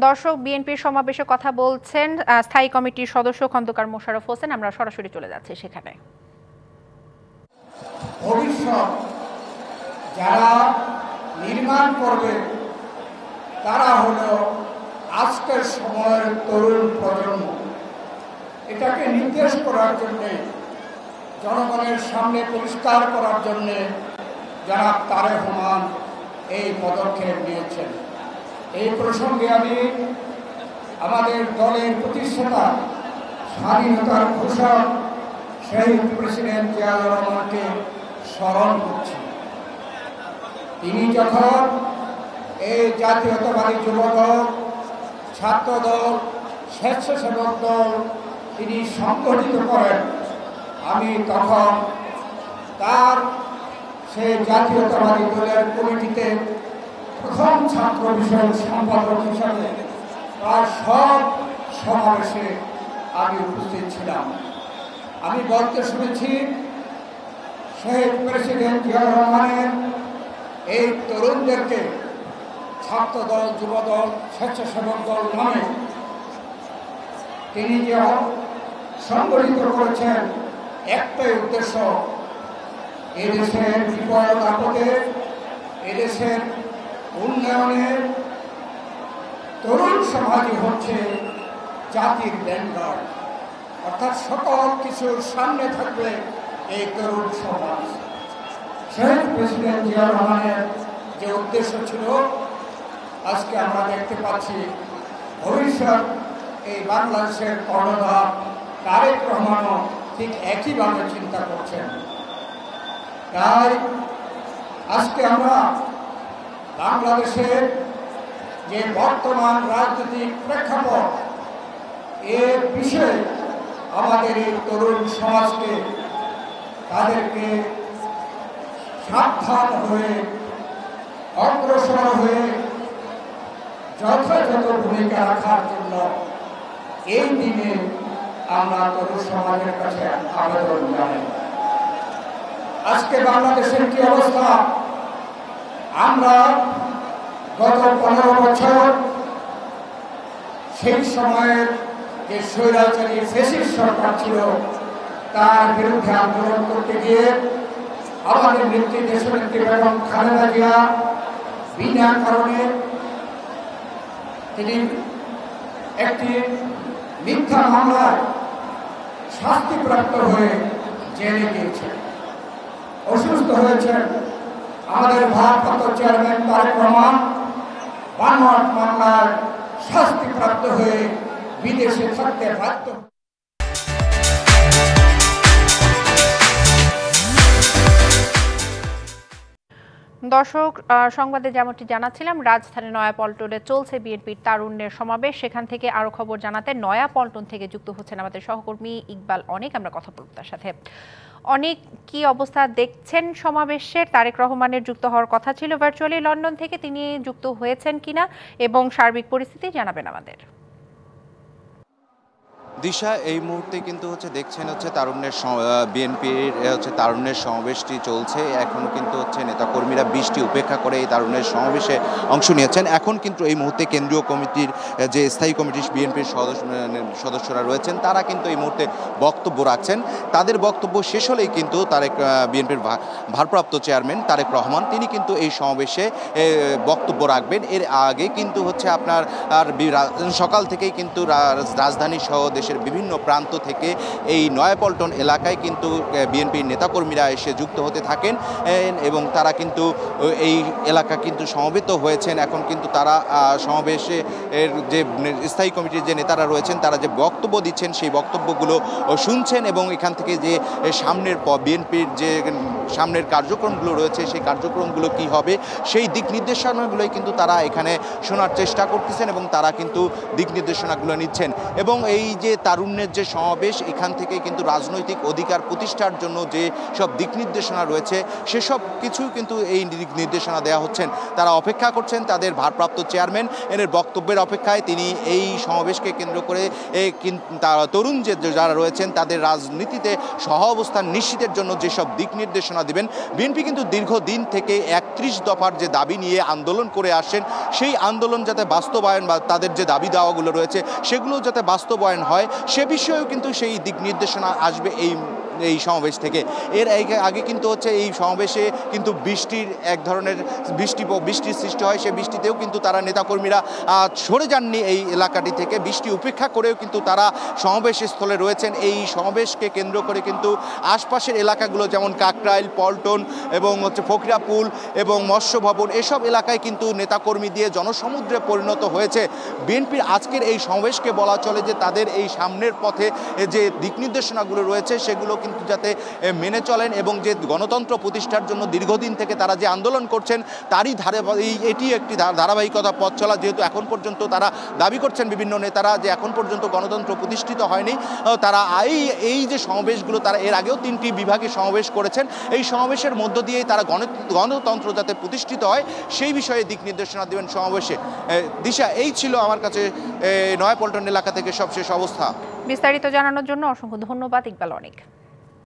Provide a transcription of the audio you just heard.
দর্শক, বিএনপির সমাবেশে কথা বলছেন স্থায়ী কমিটির সদস্য খন্দকার মোশাররফ হোসেন। আমরা সরাসরি চলে যাচ্ছি সেখানে। ভবিষ্যৎ যারা নির্মাণ করবে তারা হলো আজকের সময়ের তরুণ প্রজন্ম। এটাকে নির্দেশ করার জন্যে, জনগণের সামনে পরিষ্কার করার জন্যে জনাব তারেক রহমান এই পদক্ষেপ নিয়েছেন। এই প্রসঙ্গে আমি আমাদের দলের প্রতিষ্ঠাতা, স্বাধীনতার ঘোষক শহীদ প্রেসিডেন্ট জিয়াউর রহমানকে স্মরণ করছি। তিনি যখন এই জাতীয়তাবাদী যুবদল, ছাত্রদল, স্বেচ্ছাসেবক দল তিনি সংগঠিত করেন, আমি তখন তার সেই জাতীয়তাবাদী দলের কমিটিতে প্রথম ছাত্র বিষয়ক সম্পাদক হিসাবে তার সব সমাবেশে আমি উপস্থিত ছিলাম। আমি বলতে শুনেছি শহীদ প্রেসিডেন্ট জিয়াউর রহমানের এই তরুণদেরকে ছাত্রদল, যুবদল, স্বেচ্ছাসেবক দল নামে তিনি যে সংগঠিত করেছেন, একটাই উদ্দেশ্য, এদেশের বিপদ আপদে, এদেশের উন্নয়নের তরুণ সমাজই হচ্ছে জাতির ব্যাংকার, অর্থাৎ সকল কিছুর সামনে থাকবে এই তরুণ সমাজ। শহীদ প্রেসিডেন্ট জিয়াউর রহমানের যে উদ্দেশ্য ছিল, আজকে আমরা দেখতে পাচ্ছি ভবিষ্যৎ এই বাংলাদেশের কর্ণধার তারেক রহমানও ঠিক একইভাবে চিন্তা করছেন। তাই আজকে আমরা বাংলাদেশের যে বর্তমান রাজনৈতিক প্রেক্ষাপট, এর বিষয়ে আমাদের এই তরুণ সমাজকে, তাদেরকে সাবধান হয়ে, অগ্রসর হয়ে যথাযথ ভূমিকা রাখার জন্য এই দিনে আমরা তরুণ সমাজের কাছে আবেদন জানাই। আজকে বাংলাদেশের কি অবস্থা, আমরা গত 15 বছর সেই সময়ের যে স্বৈরাচারী ফ্যাসিস্ট সরকার ছিল, তার বিরুদ্ধে আন্দোলন করতে গিয়ে আমাদের নেত্রী, দেশনেত্রী বেগম খালেদা জিয়া বিনা কারণে তিনি একটি মিথ্যা মামলায় শাস্তিপ্রাপ্ত হয়ে জেলে গিয়েছেন, অসুস্থ হয়েছেন। আমাদের ভারপ্রাপ্ত চেয়ারম্যান তারেক রহমান বানোয়াট মামলায় শাস্তিপ্রাপ্ত হয়ে বিদেশে থাকতে বাধ্য। দর্শক, সংবাদে যেমনটি জানাচ্ছিলাম, রাজধানী নয়াপল্টনে চলছে বিএনপির তারুণ্যের সমাবেশ। সেখান থেকে আরো খবর জানাতে নয়াপল্টন থেকে যুক্ত হচ্ছেন আমাদের সহকর্মী ইকবাল অনেক। আমরা কথা বলব তার সাথে। অনেক, কি অবস্থা দেখছেন সমাবেশের? তারেক রহমানের যুক্ত হওয়ার কথা ছিল ভার্চুয়ালি লন্ডন থেকে, তিনি যুক্ত হয়েছেন কিনা এবং সার্বিক পরিস্থিতি জানাবেন আমাদের। দিশা, এই মুহূর্তে কিন্তু দেখছেন তারুণ্যের বিএনপির তারুণ্যের সমাবেশটি চলছে। এখনও কিন্তু নেতাকর্মীরা বৃষ্টি উপেক্ষা করে এই তারুণ্যের সমাবেশে অংশ নিয়েছেন। এখন কিন্তু এই মুহূর্তে কেন্দ্রীয় কমিটির যে স্থায়ী কমিটির বিএনপির সদস্যরা রয়েছেন, তারা কিন্তু এই মুহূর্তে বক্তব্য রাখছেন। তাদের বক্তব্য শেষ হলেই কিন্তু বিএনপির ভারপ্রাপ্ত চেয়ারম্যান তারেক রহমান তিনি কিন্তু এই সমাবেশে বক্তব্য রাখবেন। এর আগে কিন্তু আপনার সকাল থেকেই কিন্তু রাজধানী সহ দেশের বিভিন্ন প্রান্ত থেকে এই নয়াপল্টন এলাকায় কিন্তু বিএনপির নেতাকর্মীরা এসে যুক্ত হতে থাকেন এবং তারা কিন্তু এই এলাকা কিন্তু সমবেত হয়েছেন। এখন কিন্তু তারা সমাবেশে এর যে স্থায়ী কমিটির যে নেতারা রয়েছেন, তারা যে বক্তব্য দিচ্ছেন সেই বক্তব্যগুলো শুনছেন এবং এখান থেকে যে সামনের বিএনপির যে সামনের কার্যক্রমগুলো রয়েছে, সেই কার্যক্রমগুলো কি হবে সেই দিক নির্দেশনাগুলোই কিন্তু তারা এখানে শোনার চেষ্টা করতেছেন এবং তারা কিন্তু দিক নির্দেশনাগুলো নিচ্ছেন। এবং এই যে তারুণ্যের যে সমাবেশ, এখান থেকে কিন্তু রাজনৈতিক অধিকার প্রতিষ্ঠার জন্য যে সব দিক নির্দেশনা রয়েছে সেসব কিছু কিন্তু এই দিক নির্দেশনা দেওয়া হচ্ছেন। তারা অপেক্ষা করছেন তাদের ভারপ্রাপ্ত চেয়ারম্যান এর বক্তব্যের অপেক্ষায়। তিনি এই সমাবেশকে কেন্দ্র করে তরুণ যারা রয়েছেন তাদের রাজনীতিতে সহ অবস্থান নিশ্চিতের জন্য যেসব দিক নির্দেশনা নির্দেশনা দিবেন। বিএনপি কিন্তু দীর্ঘদিন থেকে ৩১ দফার যে দাবি নিয়ে আন্দোলন করে আসছেন, সেই আন্দোলন যাতে বাস্তবায়ন বা তাদের যে দাবি দাওয়াগুলো রয়েছে সেগুলো যাতে বাস্তবায়ন হয় সে বিষয়েও কিন্তু সেই দিক নির্দেশনা আসবে এই সমাবেশ থেকে। এর আগে কিন্তু হচ্ছে এই সমাবেশে কিন্তু বৃষ্টির এক ধরনের বৃষ্টির সৃষ্টি হয়, সেই বৃষ্টিতেও কিন্তু তারা নেতাকর্মীরা সরে যাননি এই এলাকাটি থেকে, বৃষ্টি উপেক্ষা করেও কিন্তু তারা সমাবেশ স্থলে রয়েছেন। এই সমাবেশকে কেন্দ্র করে কিন্তু আশপাশের এলাকাগুলো যেমন কাকরাইল, পল্টন এবং হচ্ছে ফকিরাপুল এবং মৎস্য ভবন এসব এলাকায় কিন্তু নেতাকর্মী দিয়ে জনসমুদ্রে পরিণত হয়েছে। বিএনপির আজকের এই সমাবেশকে বলা চলে যে তাদের এই সামনের পথে যে দিক নির্দেশনাগুলো রয়েছে সেগুলো কিন্তু যাতে মেনে চলেন এবং যে গণতন্ত্র প্রতিষ্ঠার জন্য দীর্ঘদিন থেকে তারা যে আন্দোলন করছেন তারই এটি একটি ধারাবাহিকতা পথ চলা, যেহেতু এখন পর্যন্ত তারা দাবি করছেন বিভিন্ন নেতারা যে এখন পর্যন্ত গণতন্ত্র প্রতিষ্ঠিত হয়নি। তারা এই যে সমাবেশগুলো তারা এর আগেও 3টি বিভাগে সমাবেশ করেছেন, এই সমাবেশের মধ্য দিয়েই তারা গণতন্ত্র যাতে প্রতিষ্ঠিত হয় সেই বিষয়ে দিক নির্দেশনা দেবেন সমাবেশে। দিশা, এই ছিল আমার কাছে নয়াপল্টন এলাকা থেকে সবশেষ অবস্থা। বিস্তারিত জানানোর জন্য অসংখ্য ধন্যবাদ ইকবাল অনেক।